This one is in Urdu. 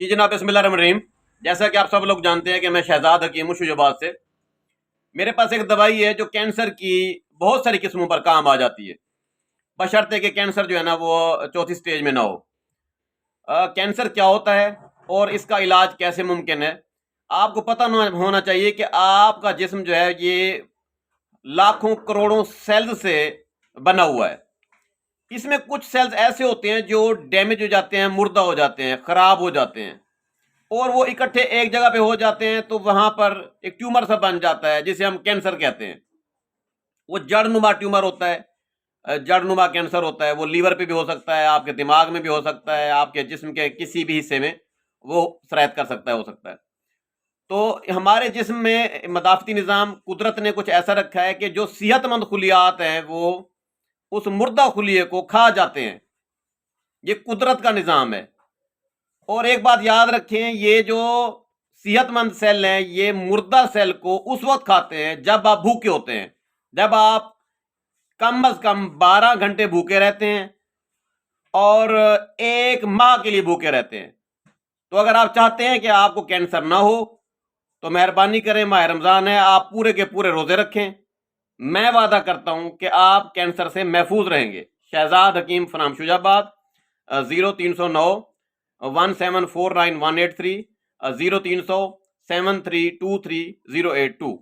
جی جناب، بسم اللہ الرحمن الرحیم۔ جیسا کہ آپ سب لوگ جانتے ہیں کہ میں شہزاد حکیم ہوں شجاباد سے۔ میرے پاس ایک دوائی ہے جو کینسر کی بہت ساری قسموں پر کام آ جاتی ہے، بشرطے کہ کینسر جو ہے نا وہ چوتھی سٹیج میں نہ ہو۔ کینسر کیا ہوتا ہے اور اس کا علاج کیسے ممکن ہے؟ آپ کو پتہ ہونا چاہیے کہ آپ کا جسم جو ہے یہ لاکھوں کروڑوں سیلز سے بنا ہوا ہے۔ اس میں کچھ سیلز ایسے ہوتے ہیں جو ڈیمیج ہو جاتے ہیں، مردہ ہو جاتے ہیں، خراب ہو جاتے ہیں، اور وہ اکٹھے ایک جگہ پہ ہو جاتے ہیں تو وہاں پر ایک ٹیومر سا بن جاتا ہے جسے ہم کینسر کہتے ہیں۔ وہ جڑ نما ٹیومر ہوتا ہے، جڑ نما کینسر ہوتا ہے۔ وہ لیور پہ بھی ہو سکتا ہے، آپ کے دماغ میں بھی ہو سکتا ہے، آپ کے جسم کے کسی بھی حصے میں وہ سرایت کر سکتا ہے، ہو سکتا ہے۔ تو ہمارے جسم میں مدافعتی نظام قدرت نے کچھ ایسا رکھا ہے کہ جو صحت مند خلیات ہیں وہ اس مردہ خلیے کو کھا جاتے ہیں۔ یہ قدرت کا نظام ہے۔ اور ایک بات یاد رکھیں، یہ جو صحت مند سیل ہیں یہ مردہ سیل کو اس وقت کھاتے ہیں جب آپ بھوکے ہوتے ہیں، جب آپ کم از کم 12 گھنٹے بھوکے رہتے ہیں اور 1 ماہ کے لیے بھوکے رہتے ہیں۔ تو اگر آپ چاہتے ہیں کہ آپ کو کینسر نہ ہو تو مہربانی کریں، ماہ رمضان ہے، آپ پورے کے پورے روزے رکھیں۔ میں وعدہ کرتا ہوں کہ آپ کینسر سے محفوظ رہیں گے۔ شہزاد حکیم فرام شجاباد، 0309 1749183 0300 7323 082۔